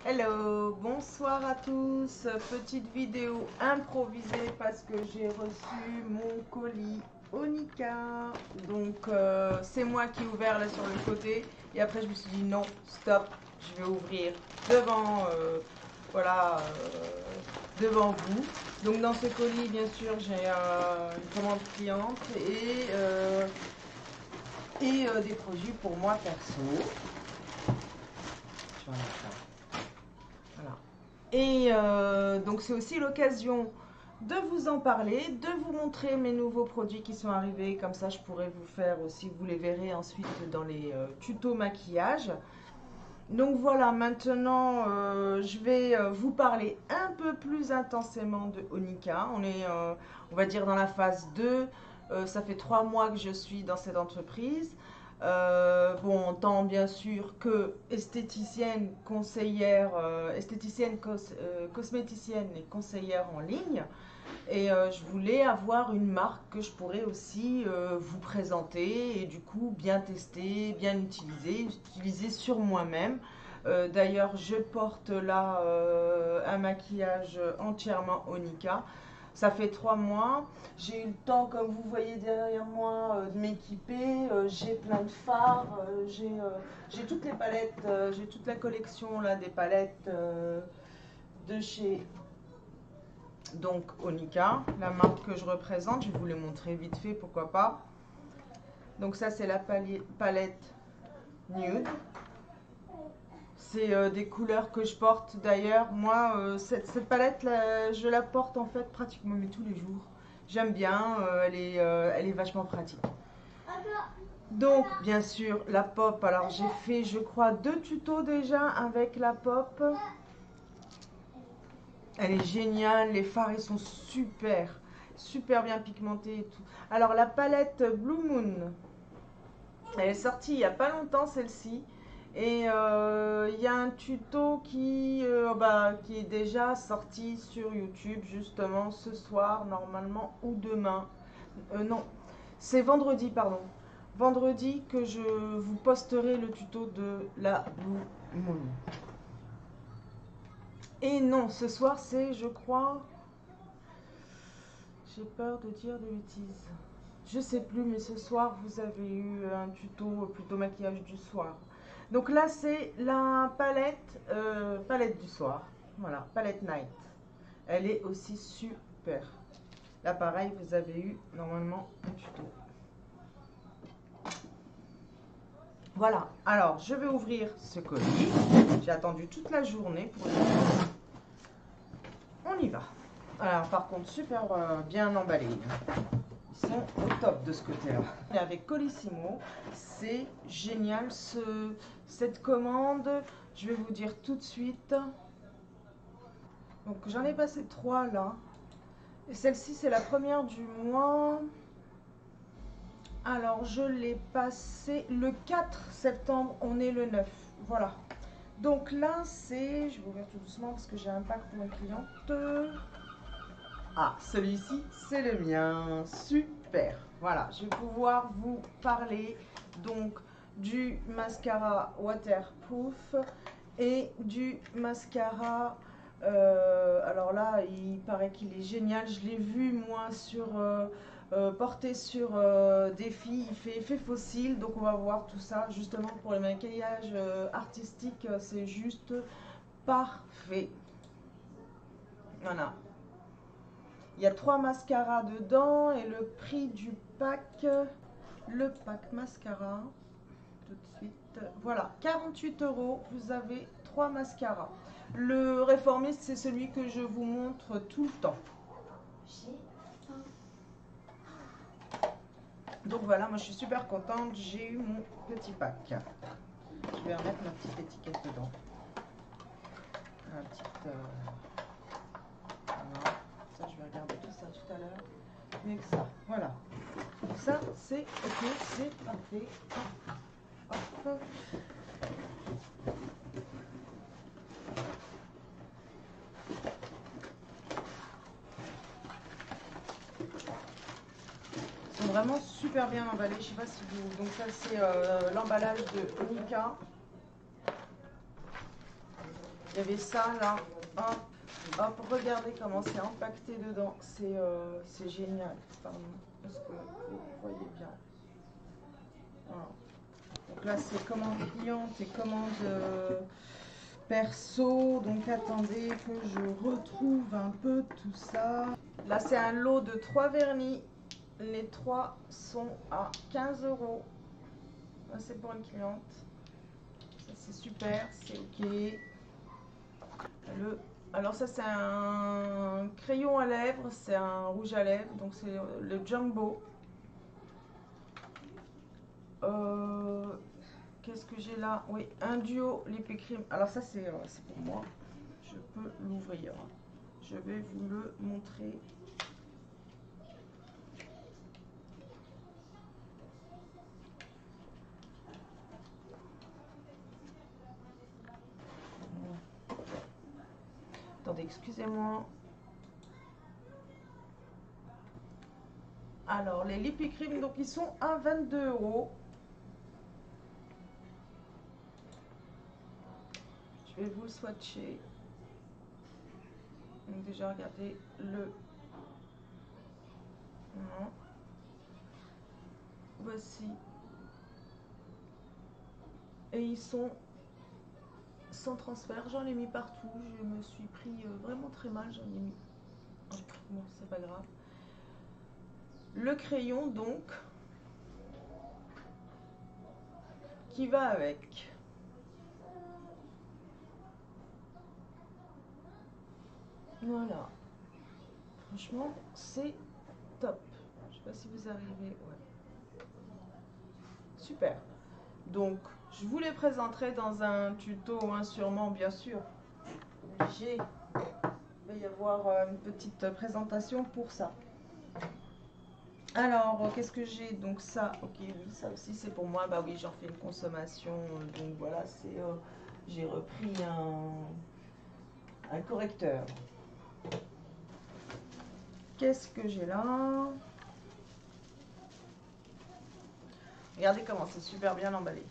Hello, bonsoir à tous. Petite vidéo improvisée parce que j'ai reçu mon colis Onika. Donc c'est moi qui ai ouvert là sur le côté et après je me suis dit non, stop, je vais ouvrir devant, voilà, devant vous. Donc dans ce colis, bien sûr, j'ai une commande cliente et des produits pour moi perso. Je vais en mettre là. Voilà. Et donc c'est aussi l'occasion de vous en parler, de vous montrer mes nouveaux produits qui sont arrivés. Comme ça, je pourrais vous faire aussi, vous les verrez ensuite dans les tutos maquillage. Donc voilà, maintenant je vais vous parler un peu plus intensément de Onika. On est, on va dire, dans la phase 2. Ça fait 3 mois que je suis dans cette entreprise. Bon, en tant bien sûr que esthéticienne, conseillère, cosméticienne et conseillère en ligne. Et je voulais avoir une marque que je pourrais aussi vous présenter et du coup bien tester, bien utiliser sur moi-même. D'ailleurs, je porte là un maquillage entièrement Onika. Ça fait 3 mois. J'ai eu le temps, comme vous voyez derrière moi, de m'équiper. J'ai plein de fards. J'ai toutes les palettes. J'ai toute la collection là des palettes de chez donc Onika, la marque que je représente. Je vais vous les montrer vite fait, pourquoi pas. Donc ça c'est la palette nude. C'est des couleurs que je porte d'ailleurs. Moi, cette palette là, je la porte en fait pratiquement mais tous les jours. J'aime bien, elle est vachement pratique. Donc bien sûr la pop, alors j'ai fait je crois 2 tutos déjà avec la pop. Elle est géniale, les fards ils sont super bien pigmentés et tout. Alors la palette Blue Moon, elle est sortie il n'y a pas longtemps celle-ci. Et il y a un tuto qui est déjà sorti sur YouTube justement ce soir normalement ou demain. Non, c'est vendredi pardon. Vendredi que je vous posterai le tuto de la Blue Moon. Et non, ce soir c'est je crois... J'ai peur de dire des bêtises. Je sais plus, mais ce soir, vous avez eu un tuto plutôt maquillage du soir. Donc là, c'est la palette du soir. Voilà, palette night. Elle est aussi super. Là, pareil, vous avez eu normalement un tuto. Voilà, alors je vais ouvrir ce colis. J'ai attendu toute la journée pour l'ouvrir. On y va. Alors, par contre, super bien emballé. Ils sont au top de ce côté-là. Avec Colissimo, c'est génial cette commande. Je vais vous dire tout de suite. Donc j'en ai passé 3 là. Et celle-ci c'est la première du mois. Alors je l'ai passée le 4 septembre, on est le 9. Voilà. Donc là c'est, je vais ouvrir tout doucement parce que j'ai un pack pour une cliente. Ah, celui-ci, c'est le mien. Super. Voilà, je vais pouvoir vous parler donc du mascara waterproof et du mascara. Alors là, il paraît qu'il est génial. Je l'ai vu moi porté sur des filles. Il fait effet fossile, donc on va voir tout ça justement pour le maquillage artistique. C'est juste parfait. Voilà. Il y a 3 mascaras dedans et le prix du pack, le pack mascara, tout de suite, voilà, 48 €, vous avez 3 mascaras. Le réformiste, c'est celui que je vous montre tout le temps. Donc voilà, moi je suis super contente, j'ai eu mon petit pack. Je vais remettre ma petite étiquette dedans. Un petit... voilà. Ça, je vais regarder tout ça tout à l'heure. Mais que ça, voilà. Ça, c'est ok, c'est parfait. Hop. Ils sont vraiment super bien emballés. Je sais pas si vous. Donc, ça, c'est l'emballage de Onika. Il y avait ça là, hop, hop, regardez comment c'est empaqueté dedans, c'est génial, pardon, parce que vous voyez bien. Voilà. Donc là c'est commande cliente et commande perso, donc attendez que je retrouve un peu tout ça. Là c'est un lot de 3 vernis, les 3 sont à 15 €. C'est pour une cliente, ça c'est super, c'est ok. Alors ça c'est un crayon à lèvres, c'est un rouge à lèvres, donc c'est le Jumbo. Qu'est-ce que j'ai là? Oui, un duo lip cream. Alors ça c'est pour moi, je peux l'ouvrir. Je vais vous le montrer. Attendez, excusez-moi. Alors, les lip cream, donc ils sont à 22 €. Je vais vous le swatcher. Donc déjà, regardez le... Non. Voici. Et ils sont sans transfert. J'en ai mis partout. Je me suis pris vraiment très mal. J'en ai mis... Bon, c'est pas grave. Le crayon, donc, qui va avec. Voilà. Franchement, c'est top. Je sais pas si vous arrivez. Ouais. Super. Donc, je vous les présenterai dans un tuto, hein, sûrement, bien sûr. Il va y avoir une petite présentation pour ça. Alors, qu'est-ce que j'ai? Donc ça, ok, oui, ça aussi c'est pour moi. Bah oui, j'en fais une consommation. Donc voilà, c'est j'ai repris un correcteur. Qu'est-ce que j'ai là? Regardez comment c'est super bien emballé.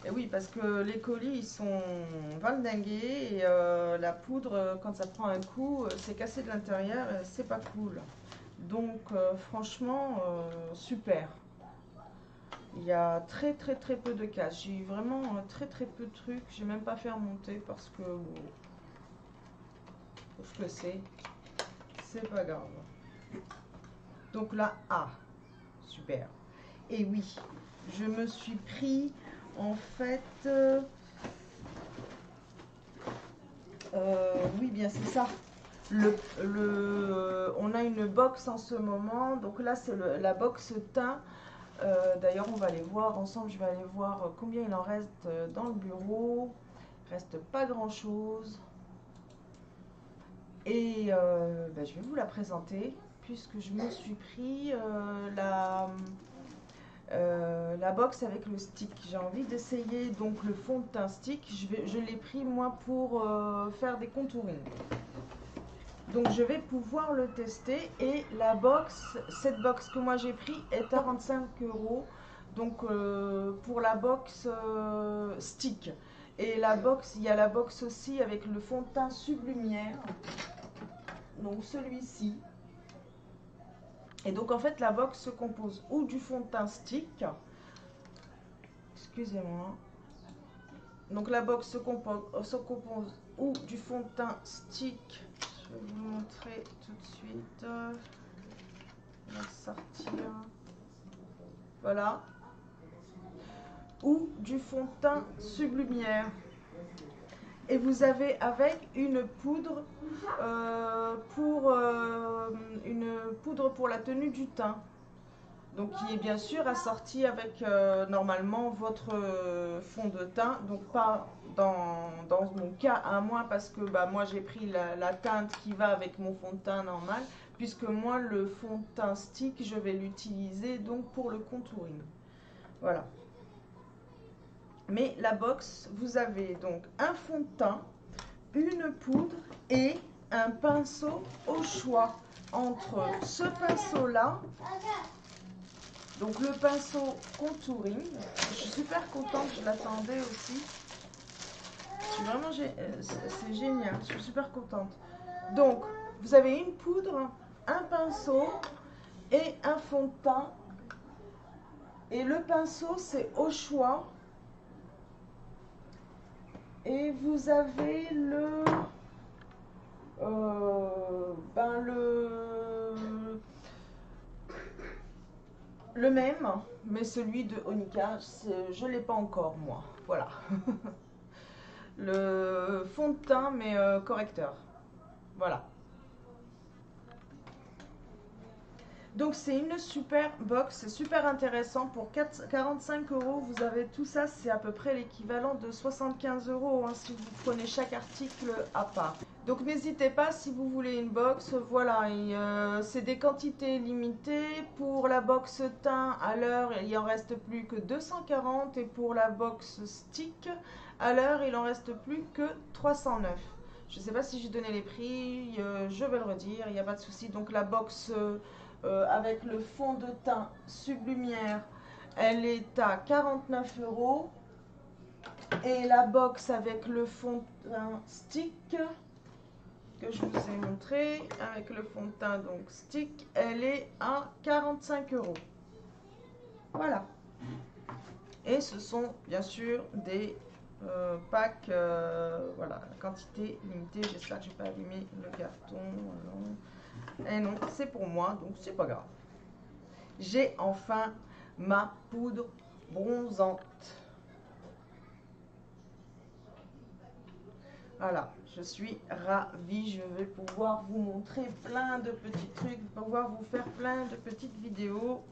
Et oui, parce que les colis, ils sont valdingués et la poudre, quand ça prend un coup, c'est cassé de l'intérieur, c'est pas cool. Donc, franchement, super. Il y a très peu de casse. J'ai eu vraiment très peu de trucs. J'ai même pas fait remonter parce que, bon, ce que c'est pas grave. Donc là, super. Et oui, je me suis pris en fait, oui bien c'est ça. On a une box en ce moment, donc là c'est la box teint. D'ailleurs on va aller voir ensemble, je vais aller voir combien il en reste dans le bureau. Il reste pas grand chose. Et je vais vous la présenter puisque je me suis pris la box avec le stick. J'ai envie d'essayer donc le fond de teint stick. Je l'ai pris moi pour faire des contourings. Donc je vais pouvoir le tester et la box, cette box que moi j'ai pris est à 45 €. Donc pour la box stick. Et la box, il y a la box aussi avec le fond de teint Sublumière. Donc celui-ci. Et donc en fait la box se compose ou du fond de teint stick. Excusez-moi. Donc la box se compose ou du fond de teint stick. Je vais vous montrer tout de suite. On va sortir. Voilà. Ou du fond de teint Sublumière. Et vous avez avec une poudre pour la tenue du teint. Donc qui est bien sûr assorti avec normalement votre fond de teint. Donc pas dans mon cas à moi parce que moi j'ai pris la teinte qui va avec mon fond de teint normal. Puisque moi le fond de teint stick je vais l'utiliser donc pour le contouring. Voilà. Mais la box, vous avez donc un fond de teint, une poudre et un pinceau au choix. Entre ce pinceau-là, donc le pinceau contouring, je suis super contente, je l'attendais aussi. C'est génial, je suis super contente. Donc, vous avez une poudre, un pinceau et un fond de teint. Et le pinceau, c'est au choix. Et vous avez le même, mais celui de Onika, je ne l'ai pas encore moi. Voilà. Le fond de teint, mais correcteur. Voilà. Donc c'est une super box, c'est super intéressant. Pour 45 €, vous avez tout ça, c'est à peu près l'équivalent de 75 € hein, si vous prenez chaque article à part. Donc n'hésitez pas si vous voulez une box, voilà, c'est des quantités limitées. Pour la box teint, à l'heure, il en reste plus que 240 et pour la box stick, à l'heure, il en reste plus que 309. Je ne sais pas si j'ai donné les prix, je vais le redire, il n'y a pas de souci. Donc la box avec le fond de teint Sublumière, elle est à 49 €. Et la box avec le fond de teint stick, que je vous ai montré, avec le fond de teint donc stick, elle est à 45 €. Voilà. Et ce sont bien sûr des packs, voilà, quantité limitée. J'espère que je n'ai pas allumé le carton. Et non, c'est pour moi, donc c'est pas grave. J'ai enfin ma poudre bronzante. Voilà, je suis ravie. Je vais pouvoir vous montrer plein de petits trucs, pouvoir vous faire plein de petites vidéos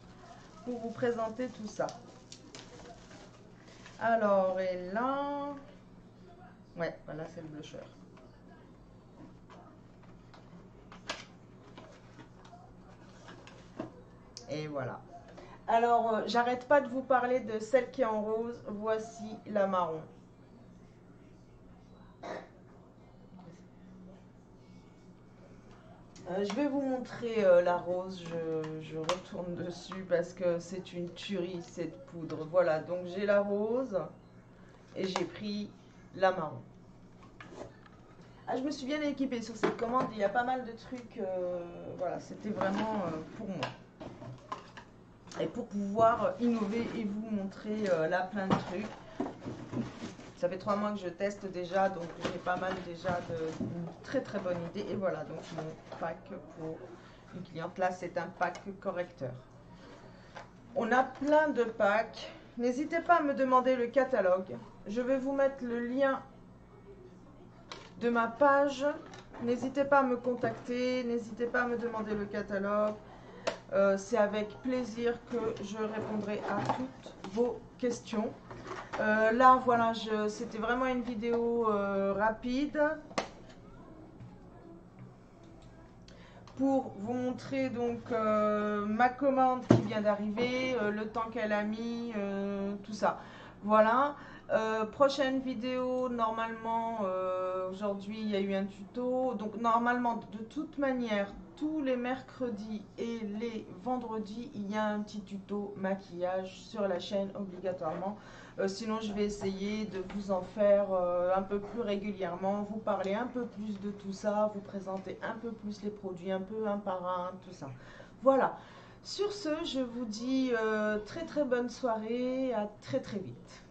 pour vous présenter tout ça. Alors, et là, ouais, voilà, c'est le blusher. Et voilà. Alors, j'arrête pas de vous parler de celle qui est en rose. Voici la marron. Je vais vous montrer la rose. Je retourne dessus parce que c'est une tuerie cette poudre. Voilà, donc j'ai la rose et j'ai pris la marron. Ah, je me suis bien équipée sur cette commande. Il y a pas mal de trucs. Voilà, c'était vraiment pour moi. Et pour pouvoir innover et vous montrer là plein de trucs. Ça fait 3 mois que je teste déjà, donc j'ai pas mal déjà de très très bonne idée. Et voilà, donc mon pack pour une cliente. Là, c'est un pack correcteur. On a plein de packs. N'hésitez pas à me demander le catalogue. Je vais vous mettre le lien de ma page. N'hésitez pas à me contacter. N'hésitez pas à me demander le catalogue. C'est avec plaisir que je répondrai à toutes vos questions. Là, voilà, c'était vraiment une vidéo rapide pour vous montrer donc ma commande qui vient d'arriver, le temps qu'elle a mis, tout ça. Voilà. Prochaine vidéo, normalement, aujourd'hui il y a eu un tuto. Donc normalement, de toute manière, tous les mercredis et les vendredis, il y a un petit tuto maquillage sur la chaîne obligatoirement. Sinon, je vais essayer de vous en faire un peu plus régulièrement, vous parler un peu plus de tout ça, vous présenter un peu plus les produits, un peu un par un, tout ça. Voilà. Sur ce, je vous dis très très bonne soirée, à très très vite.